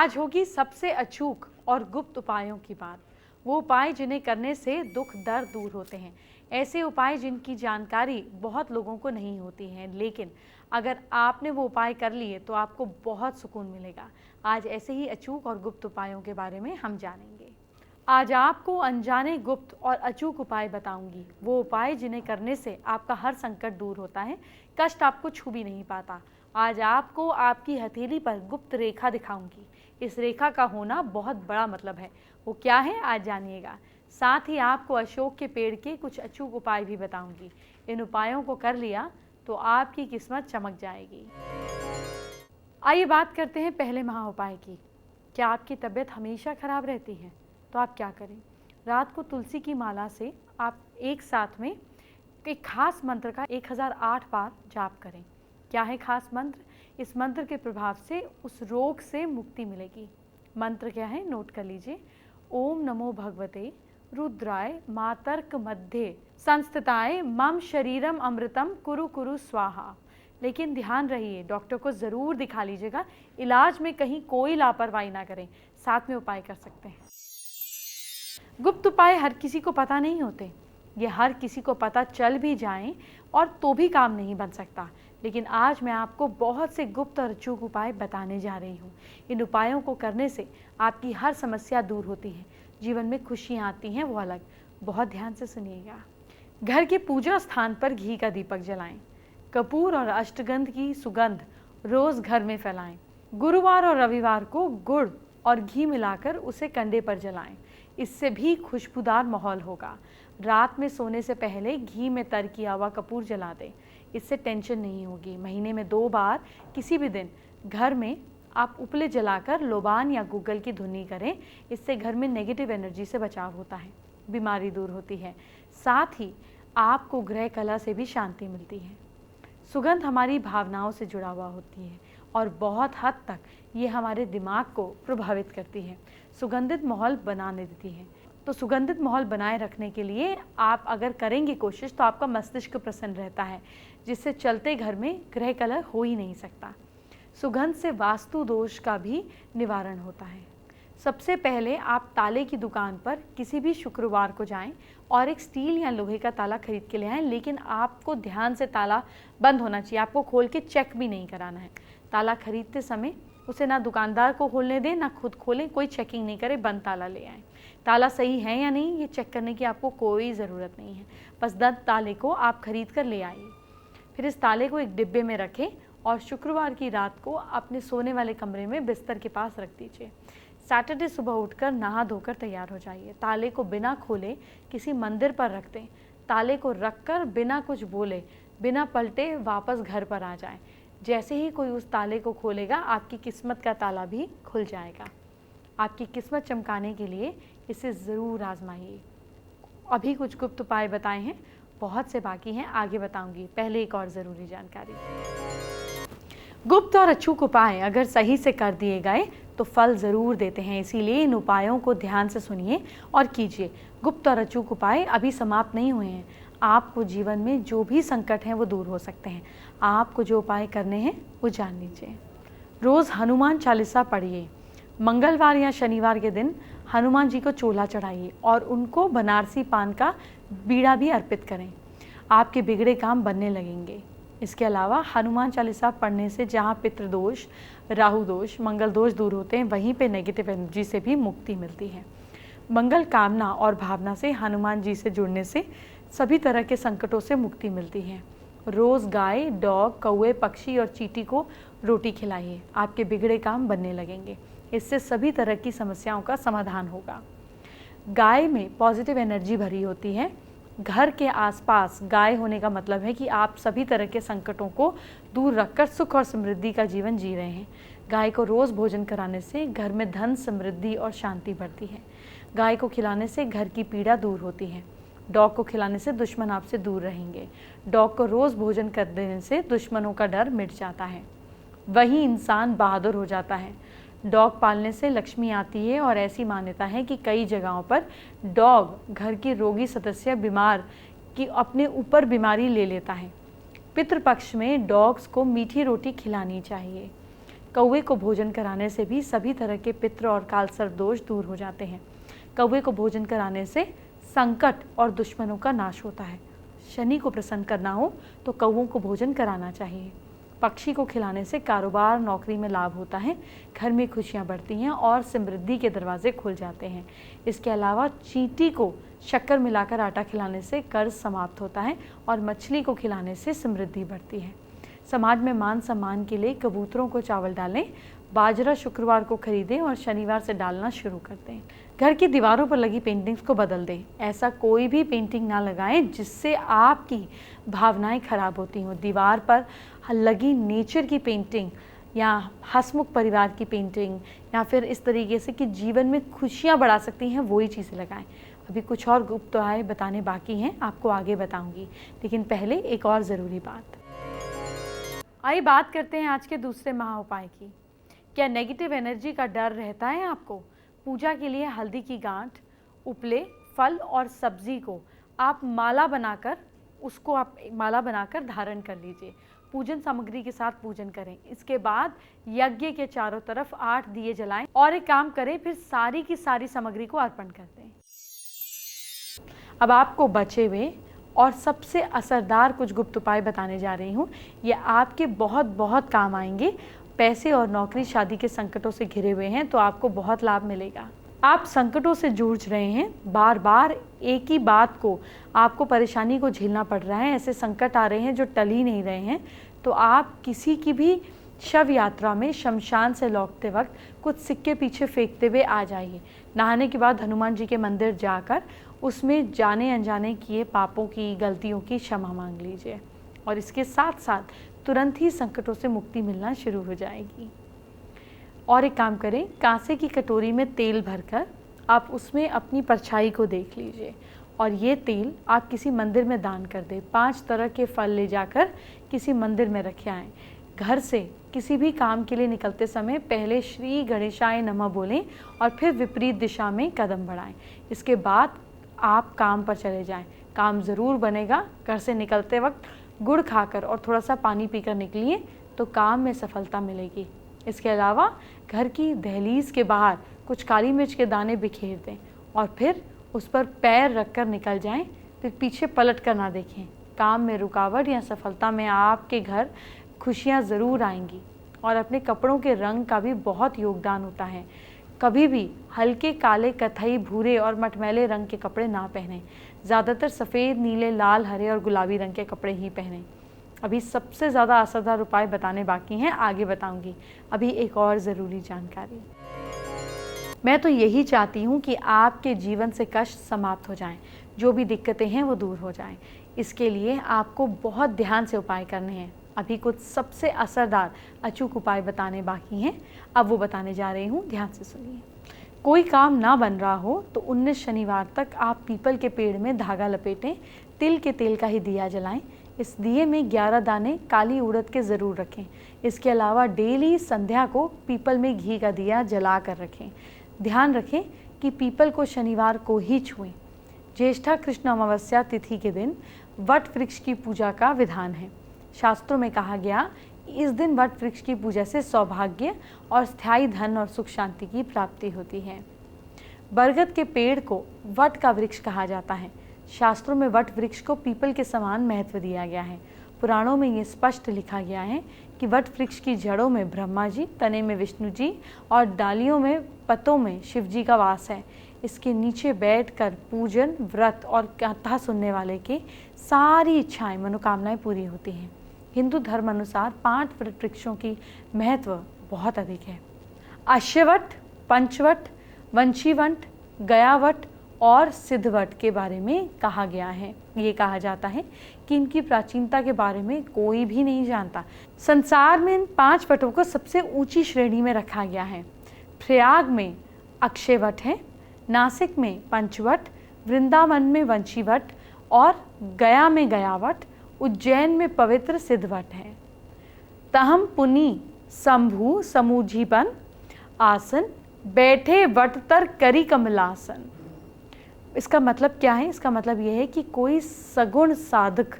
आज होगी सबसे अचूक और गुप्त उपायों की बात। वो उपाय जिन्हें करने से दुख दर्द दूर होते हैं। ऐसे उपाय जिनकी जानकारी बहुत लोगों को नहीं होती है, लेकिन अगर आपने वो उपाय कर लिए तो आपको बहुत सुकून मिलेगा। आज ऐसे ही अचूक और गुप्त उपायों के बारे में हम जानेंगे। आज आपको अनजाने गुप्त और अचूक उपाय बताऊंगी। वो उपाय जिन्हें करने से आपका हर संकट दूर होता है, कष्ट आपको छू भी नहीं पाता। आज आपको आपकी हथेली पर गुप्त रेखा दिखाऊंगी। इस रेखा का होना बहुत बड़ा मतलब है। वो क्या है, आज जानिएगा। साथ ही आपको अशोक के पेड़ के कुछ अचूक उपाय भी बताऊंगी। इन उपायों को कर लिया तो आपकी किस्मत चमक जाएगी। आइए बात करते हैं पहले महा उपाय की। क्या आपकी तबीयत हमेशा खराब रहती है? तो आप क्या करें? रात को तुलसी की माला से आप एक साथ में एक खास मंत्र का 1008 बार जाप करें। क्या है खास मंत्र? इस मंत्र के प्रभाव से उस रोग से मुक्ति मिलेगी। मंत्र क्या है, नोट कर लीजिए। ओम नमो भगवते रुद्राय मातर्क मध्य संस्थिताय मम शरीरम अमृतम कुरु कुरु स्वाहा। लेकिन ध्यान रहिए, डॉक्टर को ज़रूर दिखा लीजिएगा। इलाज में कहीं कोई लापरवाही ना करें। साथ में उपाय कर सकते हैं। गुप्त उपाय हर किसी को पता नहीं होते। ये हर किसी को पता चल भी जाएं और तो भी काम नहीं बन सकता। लेकिन आज मैं आपको बहुत से गुप्त और अचूक उपाय बताने जा रही हूँ। इन उपायों को करने से आपकी हर समस्या दूर होती है, जीवन में खुशियाँ आती हैं, वो अलग। बहुत ध्यान से सुनिएगा। घर के पूजा स्थान पर घी का दीपक जलाएं। कपूर और अष्टगंध की सुगंध रोज घर में फैलाएं। गुरुवार और रविवार को गुड़ और घी मिलाकर उसे कंधे पर जलाएं। इससे भी खुशबूदार माहौल होगा। रात में सोने से पहले घी में तर किया हुआ कपूर जला दें। इससे टेंशन नहीं होगी। महीने में 2 बार किसी भी दिन घर में आप उपले जलाकर लोबान या गूगल की धुनी करें। इससे घर में नेगेटिव एनर्जी से बचाव होता है, बीमारी दूर होती है। साथ ही आपको ग्रह कला से भी शांति मिलती है। सुगंध हमारी भावनाओं से जुड़ा हुआ होती है और बहुत हद तक ये हमारे दिमाग को प्रभावित करती है, सुगंधित माहौल बनाने देती है। तो सुगंधित माहौल बनाए रखने के लिए आप अगर करेंगे कोशिश तो आपका मस्तिष्क प्रसन्न रहता है, जिससे चलते घर में ग्रह कलह हो ही नहीं सकता। सुगंध से वास्तु दोष का भी निवारण होता है। सबसे पहले आप ताले की दुकान पर किसी भी शुक्रवार को जाएं और एक स्टील या लोहे का ताला खरीद के ले आएं। लेकिन आपको ध्यान से ताला बंद होना चाहिए, आपको खोल के चेक भी नहीं कराना है। ताला खरीदते समय उसे ना दुकानदार को खोलने दें, ना खुद खोलें, कोई चेकिंग नहीं करें, बंद ताला ले आएं। ताला सही है या नहीं ये चेक करने की आपको कोई ज़रूरत नहीं है, बस 10 ताले को आप खरीद कर ले आइए। फिर इस ताले को एक डिब्बे में रखें और शुक्रवार की रात को अपने सोने वाले कमरे में बिस्तर के पास रख दीजिए। सैटरडे सुबह उठकर नहा धोकर तैयार हो जाइए। ताले को बिना खोले किसी मंदिर पर रख दें। ताले को रखकर बिना कुछ बोले, बिना पलटे वापस घर पर आ जाएं। जैसे ही कोई उस ताले को खोलेगा, आपकी किस्मत का ताला भी खुल जाएगा। आपकी किस्मत चमकाने के लिए इसे ज़रूर आजमाइए। अभी कुछ गुप्त उपाय बताए हैं, बहुत से बाकी हैं, आगे बताऊंगी। पहले एक और ज़रूरी जानकारी। गुप्त और अचूक उपाय अगर सही से कर दिए गए तो फल ज़रूर देते हैं, इसीलिए इन उपायों को ध्यान से सुनिए और कीजिए। गुप्त और अचूक उपाय अभी समाप्त नहीं हुए हैं। आपको जीवन में जो भी संकट हैं वो दूर हो सकते हैं। आपको जो उपाय करने हैं वो जान लीजिए। रोज़ हनुमान चालीसा पढ़िए। मंगलवार या शनिवार के दिन हनुमान जी को चोला चढ़ाइए और उनको बनारसी पान का बीड़ा भी अर्पित करें। आपके बिगड़े काम बनने लगेंगे। इसके अलावा हनुमान चालीसा पढ़ने से जहाँ पितृदोष, राहु दोष, मंगल दोष दूर होते हैं, वहीं पे नेगेटिव एनर्जी से भी मुक्ति मिलती है। मंगल कामना और भावना से हनुमान जी से जुड़ने से सभी तरह के संकटों से मुक्ति मिलती है। रोज़ गाय, डॉग, कौवे, पक्षी और चींटी को रोटी खिलाइए। आपके बिगड़े काम बनने लगेंगे। इससे सभी तरह की समस्याओं का समाधान होगा। गाय में पॉजिटिव एनर्जी भरी होती है। घर के आसपास गाय होने का मतलब है कि आप सभी तरह के संकटों को दूर रखकर सुख और समृद्धि का जीवन जी रहे हैं। गाय को रोज़ भोजन कराने से घर में धन, समृद्धि और शांति बढ़ती है। गाय को खिलाने से घर की पीड़ा दूर होती है। डॉग को खिलाने से दुश्मन आपसे दूर रहेंगे। डॉग को रोज़ भोजन कर देने से दुश्मनों का डर मिट जाता है, वहीं इंसान बहादुर हो जाता है। डॉग पालने से लक्ष्मी आती है और ऐसी मान्यता है कि कई जगहों पर डॉग घर की रोगी सदस्य बीमार की अपने ऊपर बीमारी ले लेता है। पितृपक्ष में डॉग्स को मीठी रोटी खिलानी चाहिए। कौवे को भोजन कराने से भी सभी तरह के पितृ और कालसर्प दोष दूर हो जाते हैं। कौवे को भोजन कराने से संकट और दुश्मनों का नाश होता है। शनि को प्रसन्न करना हो तो कौवों को भोजन कराना चाहिए। पक्षी को खिलाने से कारोबार नौकरी में लाभ होता है, घर में खुशियां बढ़ती हैं और समृद्धि के दरवाजे खुल जाते हैं। इसके अलावा चींटी को शक्कर मिलाकर आटा खिलाने से कर्ज समाप्त होता है और मछली को खिलाने से समृद्धि बढ़ती है। समाज में मान सम्मान के लिए कबूतरों को चावल डालें। बाजरा शुक्रवार को खरीदें और शनिवार से डालना शुरू कर दें। घर की दीवारों पर लगी पेंटिंग्स को बदल दें। ऐसा कोई भी पेंटिंग ना लगाएं जिससे आपकी भावनाएं खराब होती हों। दीवार पर लगी नेचर की पेंटिंग या हंसमुख परिवार की पेंटिंग या फिर इस तरीके से कि जीवन में खुशियां बढ़ा सकती हैं, वही चीज़ें लगाएं। अभी कुछ और गुप्त उपाय बताने बाकी हैं, आपको आगे बताऊंगी, लेकिन पहले एक और ज़रूरी बात। आइए बात करते हैं आज के दूसरे महा उपाय की। क्या नेगेटिव एनर्जी का डर रहता है आपको? पूजा के लिए हल्दी की गांठ, उपले, फल और सब्जी को आप माला बनाकर धारण कर लीजिए। पूजन सामग्री के साथ पूजन करें। इसके बाद यज्ञ के चारों तरफ 8 दिए जलाएं और एक काम करें, फिर सारी की सारी सामग्री को अर्पण कर दें। अब आपको बचे हुए और सबसे असरदार कुछ गुप्त उपाय बताने जा रही हूँ। ये आपके बहुत बहुत काम आएंगे। पैसे और नौकरी शादी के संकटों से घिरे हुए हैं तो आपको बहुत लाभ मिलेगा। आप संकटों से जूझ रहे हैं, बार बार एक ही बात को आपको परेशानी को झेलना पड़ रहा है, ऐसे संकट आ रहे हैं जो टल ही नहीं रहे हैं, तो आप किसी की भी शव यात्रा में शमशान से लौटते वक्त कुछ सिक्के पीछे फेंकते हुए आ जाइए। नहाने के बाद हनुमान जी के मंदिर जाकर उसमें जाने अनजाने किए पापों की, गलतियों की क्षमा मांग लीजिए और इसके साथ साथ तुरंत ही संकटों से मुक्ति मिलना शुरू हो जाएगी। और एक काम करें, कांसे की कटोरी में तेल भरकर आप उसमें अपनी परछाई को देख लीजिए और ये तेल आप किसी मंदिर में दान कर दें। 5 तरह के फल ले जाकर किसी मंदिर में रखे आएँ। घर से किसी भी काम के लिए निकलते समय पहले श्री गणेशाय नमः बोलें और फिर विपरीत दिशा में कदम बढ़ाएं। इसके बाद आप काम पर चले जाएं। काम ज़रूर बनेगा। घर से निकलते वक्त गुड़ खाकर और थोड़ा सा पानी पीकर निकलिए तो काम में सफलता मिलेगी। इसके अलावा घर की दहलीज के बाहर कुछ काली मिर्च के दाने बिखेर दें और फिर उस पर पैर रखकर निकल जाएं। फिर पीछे पलट कर ना देखें। काम में रुकावट या सफलता में आपके घर खुशियां ज़रूर आएंगी। और अपने कपड़ों के रंग का भी बहुत योगदान होता है। कभी भी हल्के काले, कथई, भूरे और मटमैले रंग के कपड़े ना पहनें। ज़्यादातर सफ़ेद, नीले, लाल, हरे और गुलाबी रंग के कपड़े ही पहनें। अभी सबसे ज़्यादा असरदार उपाय बताने बाकी हैं, आगे बताऊंगी। अभी एक और ज़रूरी जानकारी। मैं तो यही चाहती हूँ कि आपके जीवन से कष्ट समाप्त हो जाएं, जो भी दिक्कतें हैं वो दूर हो जाएं। इसके लिए आपको बहुत ध्यान से उपाय करने हैं। अभी कुछ सबसे असरदार अचूक उपाय बताने बाकी हैं, अब वो बताने जा रही हूँ, ध्यान से सुनिए। कोई काम ना बन रहा हो तो 19 शनिवार तक आप पीपल के पेड़ में धागा लपेटें, तिल के तेल का ही दिया जलाएं। इस दिए में 11 दाने काली उड़द के ज़रूर रखें। इसके अलावा डेली संध्या को पीपल में घी का दिया जला कर रखें। ध्यान रखें कि पीपल को शनिवार को ही छुएं। ज्येष्ठा कृष्ण अमावस्या तिथि के दिन वट वृक्ष की पूजा का विधान है। शास्त्रों में कहा गया, इस दिन वट वृक्ष की पूजा से सौभाग्य और स्थायी धन और सुख शांति की प्राप्ति होती है। बरगद के पेड़ को वट का वृक्ष कहा जाता है। शास्त्रों में वट वृक्ष को पीपल के समान महत्व दिया गया है। पुराणों में ये स्पष्ट लिखा गया है कि वट वृक्ष की जड़ों में ब्रह्मा जी, तने में विष्णु जी और डालियों में, पत्तों में शिव जी का वास है। इसके नीचे बैठकर पूजन, व्रत और कथा सुनने वाले की सारी इच्छाएं, मनोकामनाएं पूरी होती हैं। हिंदू धर्म अनुसार 5 वट वृक्षों की महत्व बहुत अधिक है। अश्ववट, पंचवट, वंशीवट, गयावट और सिद्धवट के बारे में कहा गया है। ये कहा जाता है कि इनकी प्राचीनता के बारे में कोई भी नहीं जानता। संसार में इन 5 वटों को सबसे ऊंची श्रेणी में रखा गया है। प्रयाग में अक्षयवट है, नासिक में पंचवट, वृंदावन में वंशीवट और गया में गयावट, उज्जैन में पवित्र सिद्धवट है। तहम पुनि शंभु समूझीपन आसन, बैठे वट तर करी कमलासन। इसका मतलब क्या है? इसका मतलब यह है कि कोई सगुण साधक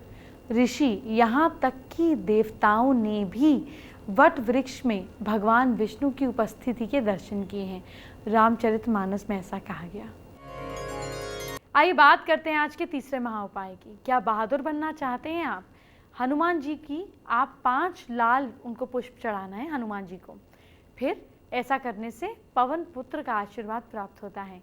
ऋषि, यहाँ तक कि देवताओं ने भी वट वृक्ष में भगवान विष्णु की उपस्थिति के दर्शन किए हैं। रामचरितमानस में ऐसा कहा गया। आइए बात करते हैं आज के तीसरे महाउपाय की। क्या बहादुर बनना चाहते हैं आप? हनुमान जी की आप 5 लाल उनको पुष्प चढ़ाना है हनुमान जी को। फिर ऐसा करने से पवन पुत्र का आशीर्वाद प्राप्त होता है।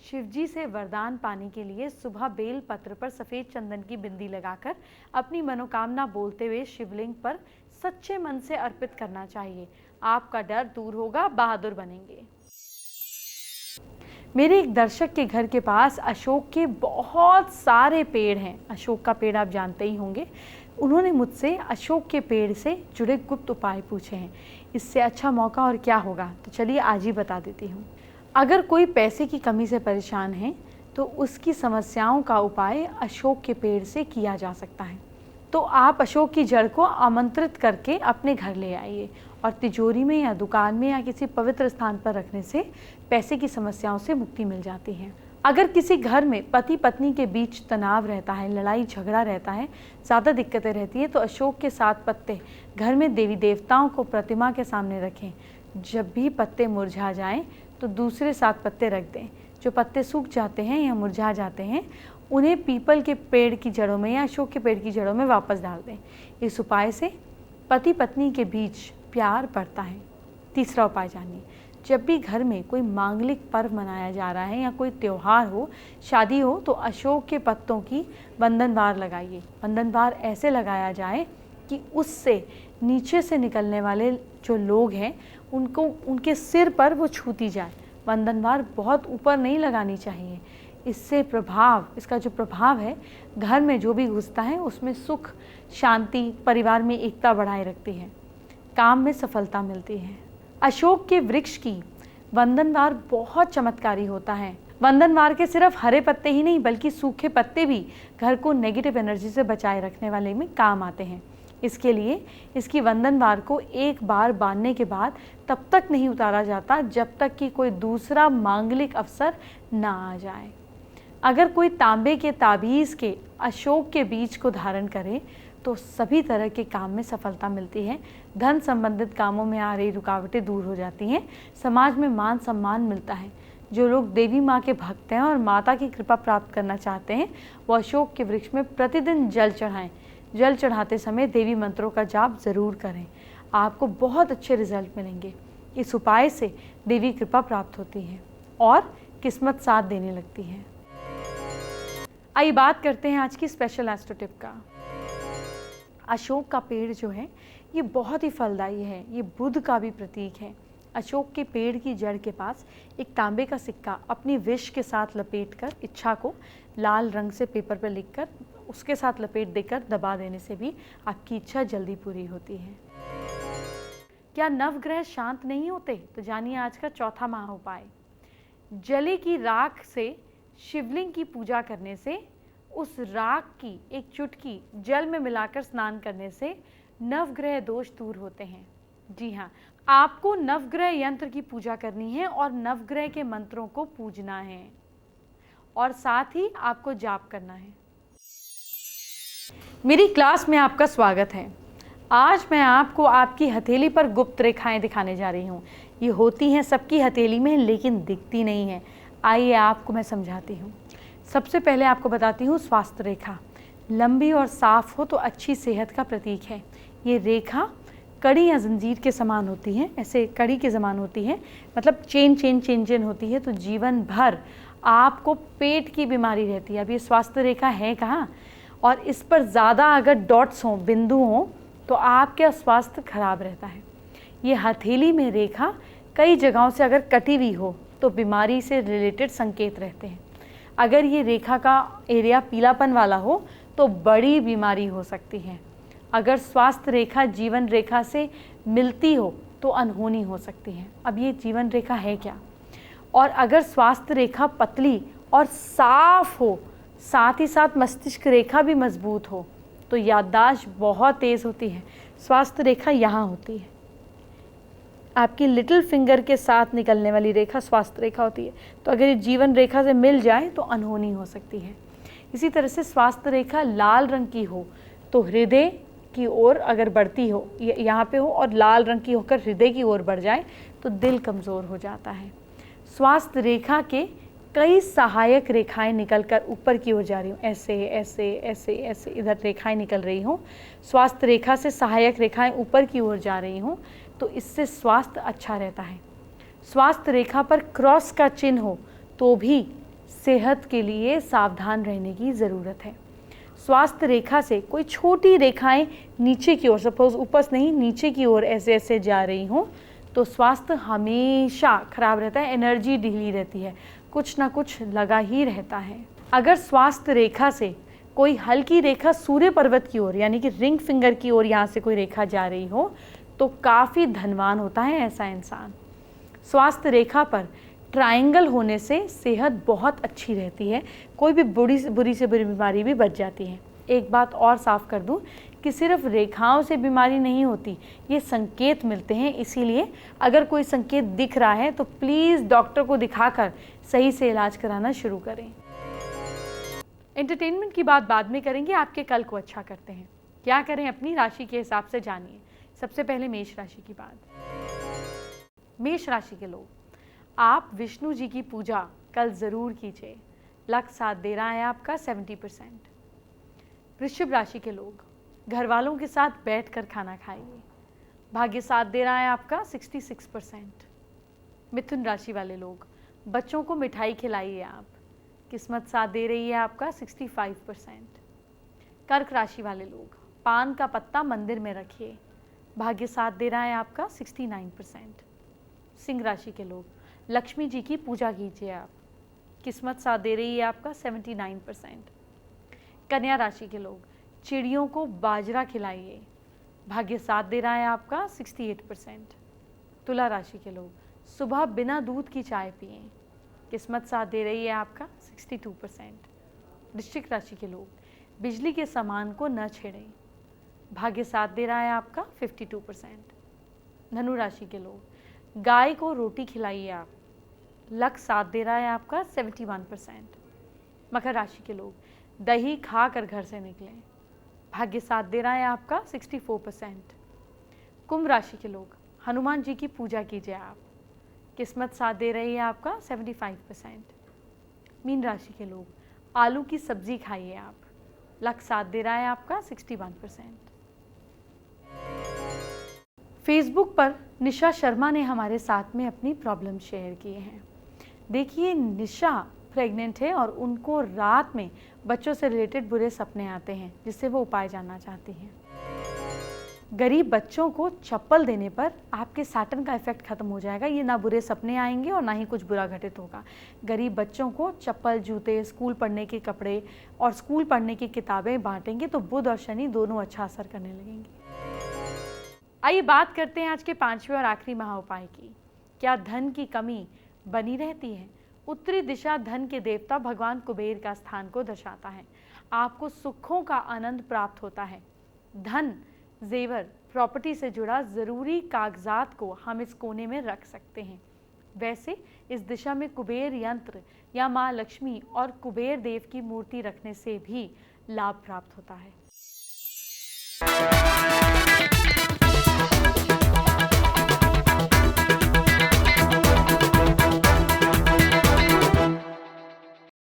शिव जी से वरदान पाने के लिए सुबह बेल पत्र पर सफेद चंदन की बिंदी लगाकर अपनी मनोकामना बोलते हुए शिवलिंग पर सच्चे मन से अर्पित करना चाहिए। आपका डर दूर होगा, बहादुर बनेंगे। मेरे एक दर्शक के घर के पास अशोक के बहुत सारे पेड़ हैं। अशोक का पेड़ आप जानते ही होंगे। उन्होंने मुझसे अशोक के पेड़ से जुड़े गुप्त उपाय पूछे हैं। इससे अच्छा मौका और क्या होगा, तो चलिए आज ही बता देती हूँ। अगर कोई पैसे की कमी से परेशान है तो उसकी समस्याओं का उपाय अशोक के पेड़ से किया जा सकता है। तो आप अशोक की जड़ को आमंत्रित करके अपने घर ले आइए और तिजोरी में या दुकान में या किसी पवित्र स्थान पर रखने से पैसे की समस्याओं से मुक्ति मिल जाती है। अगर किसी घर में पति पत्नी के बीच तनाव रहता है, लड़ाई झगड़ा रहता है, ज़्यादा दिक्कतें रहती हैं, तो अशोक के 7 पत्ते घर में देवी देवताओं को प्रतिमा के सामने रखें। जब भी पत्ते मुरझा जाएं तो दूसरे 7 पत्ते रख दें। जो पत्ते सूख जाते हैं या मुरझा जाते हैं उन्हें पीपल के पेड़ की जड़ों में या अशोक के पेड़ की जड़ों में वापस डाल दें। इस उपाय से पति पत्नी के बीच प्यार बढ़ता है। तीसरा उपाय जानिए। जब भी घर में कोई मांगलिक पर्व मनाया जा रहा है या कोई त्यौहार हो, शादी हो, तो अशोक के पत्तों की बंधनवार लगाइए। बंधनवार ऐसे लगाया जाए कि उससे नीचे से निकलने वाले जो लोग हैं उनको उनके सिर पर वो छूती जाए। बंधनवार बहुत ऊपर नहीं लगानी चाहिए। इससे इसका जो प्रभाव है घर में जो भी घुसता है उसमें सुख, शांति, परिवार में एकता बढ़ाए रखती है, काम में सफलता मिलती है। अशोक के वृक्ष की वंदनवार बहुत चमत्कारी होता है। वंदनवार के सिर्फ हरे पत्ते ही नहीं बल्कि सूखे पत्ते भी घर को नेगेटिव एनर्जी से बचाए रखने वाले में काम आते हैं। इसके लिए इसकी वंदनवार को एक बार बांधने के बाद तब तक नहीं उतारा जाता जब तक कि कोई दूसरा मांगलिक अवसर ना आ जाए। अगर कोई तांबे के ताबीज़ के अशोक के बीज को धारण करे तो सभी तरह के काम में सफलता मिलती है। धन संबंधित कामों में आ रही रुकावटें दूर हो जाती हैं। समाज में मान सम्मान मिलता है। जो लोग देवी माँ के भक्त हैं और माता की कृपा प्राप्त करना चाहते हैं वो अशोक के वृक्ष में प्रतिदिन जल चढ़ाएं। जल चढ़ाते समय देवी मंत्रों का जाप ज़रूर करें। आपको बहुत अच्छे रिजल्ट मिलेंगे। इस उपाय से देवी कृपा प्राप्त होती है और किस्मत साथ देने लगती है। आइए बात करते हैं आज की स्पेशल एस्ट्रो टिप का। अशोक का पेड़ जो है ये बहुत ही फलदायी है। ये बुध का भी प्रतीक है। अशोक के पेड़ की जड़ के पास एक तांबे का सिक्का अपनी विष के साथ लपेटकर इच्छा को लाल रंग से पेपर पर लिखकर उसके साथ लपेट देकर दबा देने से भी आपकी इच्छा जल्दी पूरी होती है। क्या नवग्रह शांत नहीं होते? तो जानिए आज का चौथा महाउपाय। जले की राख से शिवलिंग की पूजा करने से, उस राख की एक चुटकी जल में मिलाकर स्नान करने से नवग्रह दोष दूर होते हैं। जी हाँ, आपको नवग्रह यंत्र की पूजा करनी है और नवग्रह के मंत्रों को पूजना है और साथ ही आपको जाप करना है। मेरी क्लास में आपका स्वागत है। आज मैं आपको आपकी हथेली पर गुप्त रेखाएं दिखाने जा रही हूँ। ये होती हैं सबकी हथेली में लेकिन दिखती नहीं है। आइए आपको मैं समझाती हूँ। सबसे पहले आपको बताती हूँ स्वास्थ्य रेखा। लंबी और साफ हो तो अच्छी सेहत का प्रतीक है। ये रेखा कड़ी या जंजीर के समान होती है, ऐसे कड़ी के समान होती है, मतलब चेन होती है। तो जीवन भर आपको पेट की बीमारी रहती है। अब ये स्वास्थ्य रेखा है कहाँ, और इस पर ज़्यादा अगर डॉट्स हों, बिंदु हों, तो आपका स्वास्थ्य खराब रहता है। ये हथेली में रेखा कई जगहों से अगर कटी हुई हो तो बीमारी से रिलेटेड संकेत रहते हैं। अगर ये रेखा का एरिया पीलापन वाला हो तो बड़ी बीमारी हो सकती है। अगर स्वास्थ्य रेखा जीवन रेखा से मिलती हो तो अनहोनी हो सकती है। अब ये जीवन रेखा है क्या? और अगर स्वास्थ्य रेखा पतली और साफ हो, साथ ही साथ मस्तिष्क रेखा भी मजबूत हो, तो याददाश्त बहुत तेज़ होती है। स्वास्थ्य रेखा यहाँ होती है, आपकी लिटिल फिंगर के साथ निकलने वाली रेखा स्वास्थ्य रेखा होती है। तो अगर ये जीवन रेखा से मिल जाए तो अनहोनी हो सकती है। इसी तरह से स्वास्थ्य रेखा लाल रंग की हो तो हृदय, की ओर अगर बढ़ती हो, यहाँ पे हो और लाल रंग की होकर हृदय की ओर बढ़ जाए तो दिल कमज़ोर हो जाता है। स्वास्थ्य रेखा के कई सहायक रेखाएं निकलकर ऊपर की ओर जा रही हूँ, ऐसे ऐसे ऐसे ऐसे इधर रेखाएं निकल रही हूँ, स्वास्थ्य रेखा से सहायक रेखाएं ऊपर की ओर जा रही हूँ, तो इससे स्वास्थ्य अच्छा रहता है। स्वास्थ्य रेखा पर क्रॉस का चिन्ह हो तो भी सेहत के लिए सावधान रहने की ज़रूरत है। स्वास्थ्य रेखा से कोई छोटी रेखाएं नीचे की ओर, सपोज ऊपर नहीं नीचे की ओर ऐसे ऐसे जा रही हूँ, तो स्वास्थ्य हमेशा खराब रहता है, एनर्जी ढीली रहती है, कुछ ना कुछ लगा ही रहता है। अगर स्वास्थ्य रेखा से कोई हल्की रेखा सूर्य पर्वत की ओर यानी कि रिंग फिंगर की ओर यहाँ से कोई रेखा जा रही हो तो काफ़ी धनवान होता है ऐसा इंसान। स्वास्थ्य रेखा पर ट्रायंगल होने से सेहत बहुत अच्छी रहती है, कोई भी बुरी से बुरी बीमारी भी बच जाती है। एक बात और साफ कर दूं कि सिर्फ रेखाओं से बीमारी नहीं होती, ये संकेत मिलते हैं, इसीलिए अगर कोई संकेत दिख रहा है तो प्लीज़ डॉक्टर को दिखाकर सही से इलाज कराना शुरू करें। एंटरटेनमेंट की बात बाद में करेंगे, आपके कल को अच्छा करते हैं। क्या करें अपनी राशि के हिसाब से जानिए। सबसे पहले मेष राशि की बात। मेष राशि के लोग, आप विष्णु जी की पूजा कल ज़रूर कीजिए। लक साथ दे रहा है आपका 70%। वृश्चिक राशि के लोग, घर वालों के साथ बैठकर खाना खाइए। भाग्य साथ दे रहा है आपका 66%। मिथुन राशि वाले लोग, बच्चों को मिठाई खिलाइए आप। किस्मत साथ दे रही है आपका 65%। कर्क राशि वाले लोग, पान का पत्ता मंदिर में रखिए। भाग्य साथ दे रहा है आपका 69%। सिंह राशि के लोग, लक्ष्मी जी की पूजा कीजिए आप। किस्मत साथ दे रही है आपका 79%। कन्या राशि के लोग, चिड़ियों को बाजरा खिलाइए। भाग्य साथ दे रहा है आपका 68%। तुला राशि के लोग, सुबह बिना दूध की चाय पिएं। किस्मत साथ दे रही है आपका 62%। वृश्चिक राशि के लोग, बिजली के सामान को न छेड़ें। भाग्य साथ दे रहा है आपका 52%। धनु राशि के लोग, गाय को रोटी खिलाइए आप। लक साथ दे रहा है आपका 71%। मकर राशि के लोग, दही खा कर घर से निकलें। भाग्य साथ दे रहा है आपका 64%। कुंभ राशि के लोग, हनुमान जी की पूजा कीजिए आप। किस्मत साथ दे रही है आपका 75%। मीन राशि के लोग, आलू की सब्जी खाइए आप। लक साथ दे रहा है आपका 61%। फेसबुक पर निशा शर्मा ने हमारे साथ में अपनी प्रॉब्लम शेयर किए हैं। देखिए, निशा प्रेग्नेंट है और उनको रात में बच्चों से रिलेटेड बुरे सपने आते हैं, जिससे वो उपाय जानना चाहती हैं। गरीब बच्चों को चप्पल देने पर आपके सैटर्न का इफेक्ट खत्म हो जाएगा। ये ना बुरे सपने आएंगे और ना ही कुछ बुरा घटित होगा। गरीब बच्चों को चप्पल, जूते, स्कूल पढ़ने के कपड़े और स्कूल पढ़ने की किताबें बांटेंगे तो बुध और शनि दोनों अच्छा असर करने लगेंगे। आइए बात करते हैं आज के 5वें और आखिरी महा उपाय की। क्या धन की कमी बनी रहती है? उत्तरी दिशा धन के देवता भगवान कुबेर का स्थान को दर्शाता है। आपको सुखों का आनंद प्राप्त होता है। धन, जेवर, प्रॉपर्टी से जुड़ा जरूरी कागजात को हम इस कोने में रख सकते हैं। वैसे इस दिशा में कुबेर यंत्र या माँ लक्ष्मी और कुबेर देव की मूर्ति रखने से भी लाभ प्राप्त होता है।